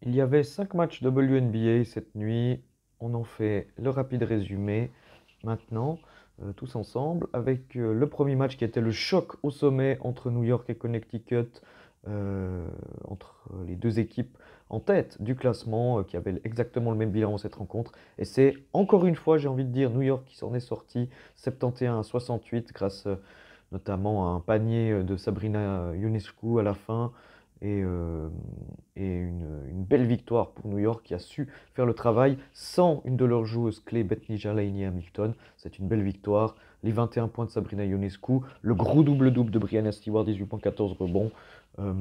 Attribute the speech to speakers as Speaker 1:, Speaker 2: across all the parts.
Speaker 1: Il y avait 5 matchs WNBA cette nuit. On en fait le rapide résumé maintenant, tous ensemble, avec le premier match qui était le choc au sommet entre New York et Connecticut, euh, entre les deux équipes en tête du classement, qui avaient exactement le même bilan dans cette rencontre. Et c'est encore une fois, j'ai envie de dire, New York qui s'en est sorti 71 à 68 grâce notamment à un panier de Sabrina Ionescu à la fin et, euh, et une belle victoire pour New York qui a su faire le travail sans une de leurs joueuses clés, Bethany Lainey Hamilton. C'est une belle victoire. Les 21 points de Sabrina Ionescu, le gros double-double de Brianna Stewart, 18 points, 14 rebonds. Euh,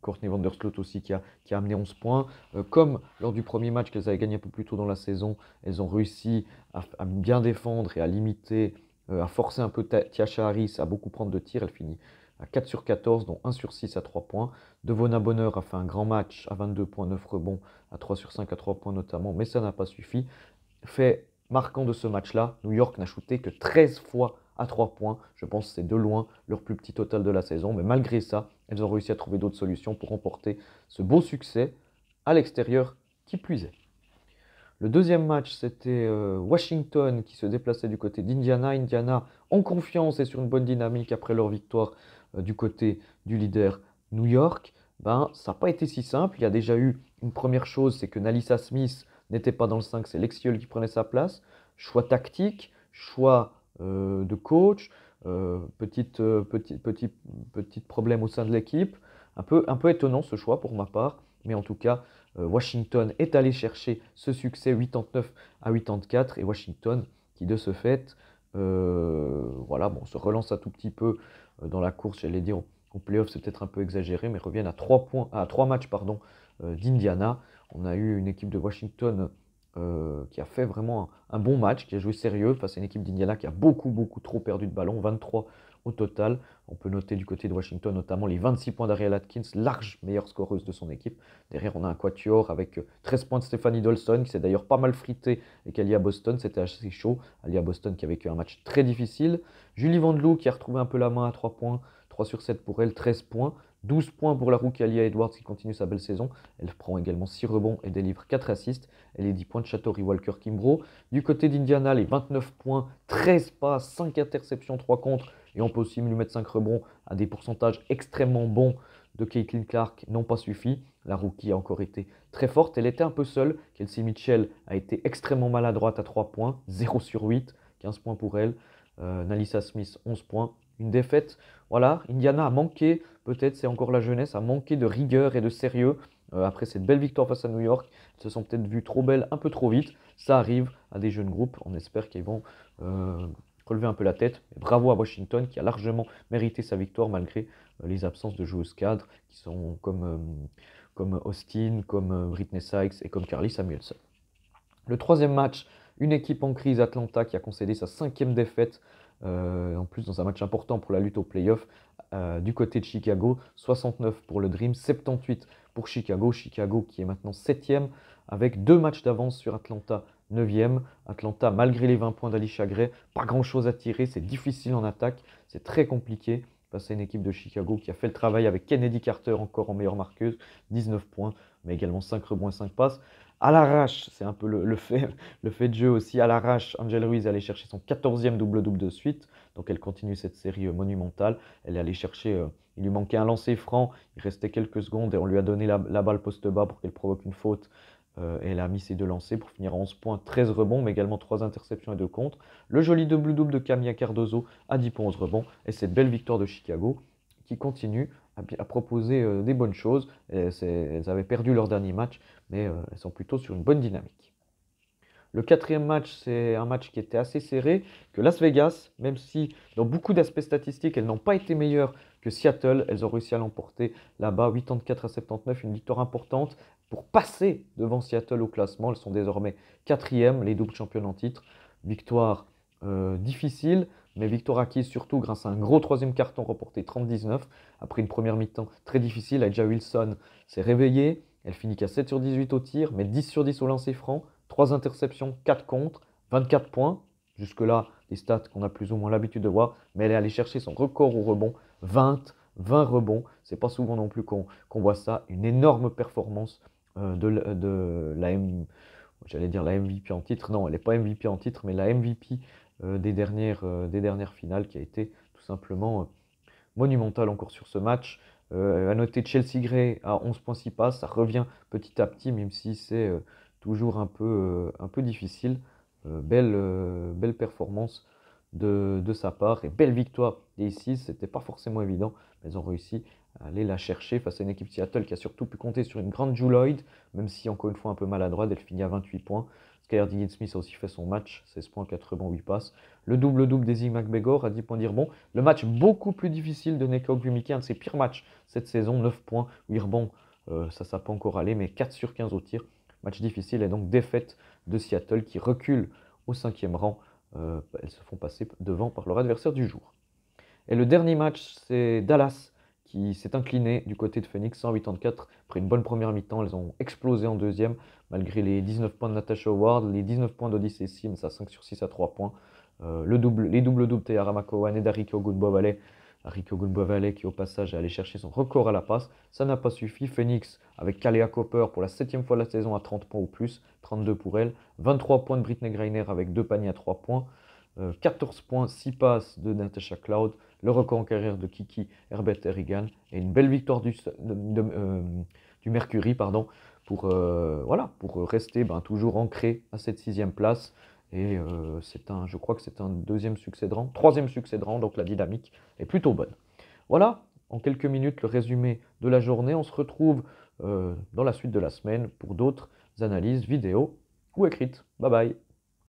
Speaker 1: Courtney Vandersloot aussi qui a amené 11 points. Comme lors du premier match qu'elles avaient gagné un peu plus tôt dans la saison, elles ont réussi à bien défendre et à limiter, à forcer un peu Tiasha Harris à beaucoup prendre de tirs. Elle finit à 4 sur 14, dont 1 sur 6 à 3 points. Devona Bonheur a fait un grand match à 22 points, 9 rebonds, à 3 sur 5 à 3 points notamment, mais ça n'a pas suffi. Fait marquant de ce match-là, New York n'a shooté que 13 fois à 3 points. Je pense que c'est de loin leur plus petit total de la saison, mais malgré ça, elles ont réussi à trouver d'autres solutions pour remporter ce beau succès à l'extérieur qui plus est. Le deuxième match, c'était Washington qui se déplaçait du côté d'Indiana. Indiana en confiance et sur une bonne dynamique après leur victoire du côté du leader New York. Ben, ça n'a pas été si simple. Il y a déjà eu une première chose, c'est que Nalissa Smith n'était pas dans le 5, c'est Lexiol qui prenait sa place. Choix tactique, choix de coach, petit problème au sein de l'équipe. Un peu étonnant ce choix pour ma part, mais en tout cas, Washington est allé chercher ce succès 89 à 84 et Washington qui de ce fait voilà, bon, se relance un tout petit peu dans la course, j'allais dire au playoff, c'est peut-être un peu exagéré, mais reviennent à 3 points, à 3 matchs pardon, d'Indiana. On a eu une équipe de Washington qui a fait vraiment un bon match, qui a joué sérieux face à une équipe d'Indiana qui a beaucoup trop perdu de ballon, 23 au total. On peut noter du côté de Washington notamment les 26 points d'Ariel Atkins, large meilleure scoreuse de son équipe. Derrière, on a un quatuor avec 13 points de Stephanie Dolson, qui s'est d'ailleurs pas mal frité et qui allié à Boston. C'était assez chaud. Allié à Boston, qui a vécu un match très difficile. Julie Vandelou, qui a retrouvé un peu la main à 3 points. 3 sur 7 pour elle, 13 points. 12 points pour la rookie Alia Edwards, qui continue sa belle saison. Elle prend également 6 rebonds et délivre 4 assists. Et les 10 points de Shatori Walker Kimbrough. Du côté d'Indiana, les 29 points, 13 passes, 5 interceptions, 3 contre. Et on peut aussi lui mettre 5 rebonds à des pourcentages extrêmement bons de Caitlin Clark n'ont pas suffi. La rookie a encore été très forte. Elle était un peu seule. Kelsey Mitchell a été extrêmement maladroite à 3 points. 0 sur 8. 15 points pour elle. Nalissa Smith, 11 points. Une défaite. Voilà, Indiana a manqué, peut-être c'est encore la jeunesse, a manqué de rigueur et de sérieux. Après cette belle victoire face à New York, elles se sont peut-être vues trop belles un peu trop vite. Ça arrive à des jeunes groupes. On espère qu'ils vont relever un peu la tête. Et bravo à Washington qui a largement mérité sa victoire malgré les absences de joueuses cadres qui sont comme Austin, comme Britney Sykes et comme Carly Samuelson. Le troisième match, une équipe en crise, Atlanta, qui a concédé sa 5e défaite, en plus dans un match important pour la lutte au playoff, du côté de Chicago. 69 pour le Dream, 78 pour Chicago. Chicago qui est maintenant 7e avec 2 matchs d'avance sur Atlanta, 9e. Atlanta, malgré les 20 points d'Alicia Gray, pas grand-chose à tirer, c'est difficile en attaque, c'est très compliqué face à une équipe de Chicago qui a fait le travail avec Kennedy Carter encore en meilleure marqueuse, 19 points, mais également 5 rebonds et 5 passes. À l'arrache, c'est un peu le fait de jeu aussi. À l'arrache, Angel Ruiz est allée chercher son 14e double-double de suite. Donc elle continue cette série monumentale. Elle est allée chercher, il lui manquait un lancer franc, il restait quelques secondes et on lui a donné la balle poste bas pour qu'elle provoque une faute. Et elle a mis ses 2 lancers pour finir à 11 points, 13 rebonds, mais également 3 interceptions et 2 contre. Le joli double-double de Camilla Cardozo à 10 points, 11 rebonds. Et cette belle victoire de Chicago qui continue à proposer des bonnes choses. Elles avaient perdu leur dernier match, mais elles sont plutôt sur une bonne dynamique. Le quatrième match, c'est un match qui était assez serré, que Las Vegas, même si dans beaucoup d'aspects statistiques, elles n'ont pas été meilleures que Seattle, elles ont réussi à l'emporter là-bas, 84 à 79, une victoire importante pour passer devant Seattle au classement. Elles sont désormais 4e, les doubles championnes en titre. Victoire difficile, mais victoire acquise surtout grâce à un gros troisième carton remporté 30-19. Après une première mi-temps très difficile, Aja Wilson s'est réveillée. Elle finit qu'à 7 sur 18 au tir, mais 10 sur 10 au lancer franc. 3 interceptions, 4 contre, 24 points. Jusque-là, des stats qu'on a plus ou moins l'habitude de voir. Mais elle est allée chercher son record au rebond, 20 rebonds. C'est pas souvent non plus qu'on voit ça. Une énorme performance de la j'allais dire la MVP en titre. Non, elle n'est pas MVP en titre, mais la MVP des dernières finales qui a été tout simplement monumentale encore sur ce match. À noter Chelsea-Gray à 11,6 passes, ça revient petit à petit, même si c'est toujours un peu difficile. Belle performance de sa part et belle victoire des Aces. C'était pas forcément évident, mais ils ont réussi à aller la chercher face à une équipe Seattle qui a surtout pu compter sur une grande Jewel Lloyd, même si encore une fois un peu maladroite, elle finit à 28 points. Skylar Diggins-Smith a aussi fait son match, 16 points, 4 rebonds, 8 passes. Le double-double d'Ezzy McGregor à 10 points d'Irbon. Le match beaucoup plus difficile de Nneka Ogwumike, un de ses pires matchs cette saison, 9 points, 8 rebonds, ça peut encore aller, mais 4 sur 15 au tir. Match difficile et donc défaite de Seattle qui recule au 5e rang. Elles se font passer devant par leur adversaire du jour. Et le dernier match, c'est Dallas qui s'est incliné du côté de Phoenix 184. Après une bonne première mi-temps, elles ont explosé en deuxième, malgré les 19 points de Natasha Howard, les 19 points d'Odyssey Sims à 5 sur 6 à 3 points. Les doubles-doubles Tayara McCowan et d'Arike Ogunbowale. Arike Ogunbowale qui au passage est allé chercher son record à la passe. Ça n'a pas suffi. Phoenix avec Kalea Copper pour la 7e fois de la saison à 30 points ou plus, 32 pour elle. 23 points de Brittney Griner avec 2 paniers à 3 points. 14 points, 6 passes de Natasha Cloud, le record en carrière de Kiki Herbert-Harrigan et une belle victoire du Mercury pour, pour rester toujours ancré à cette 6e place. Et je crois que c'est un troisième succès de rang, donc la dynamique est plutôt bonne. Voilà, en quelques minutes, le résumé de la journée. On se retrouve dans la suite de la semaine pour d'autres analyses vidéo ou écrites. Bye bye.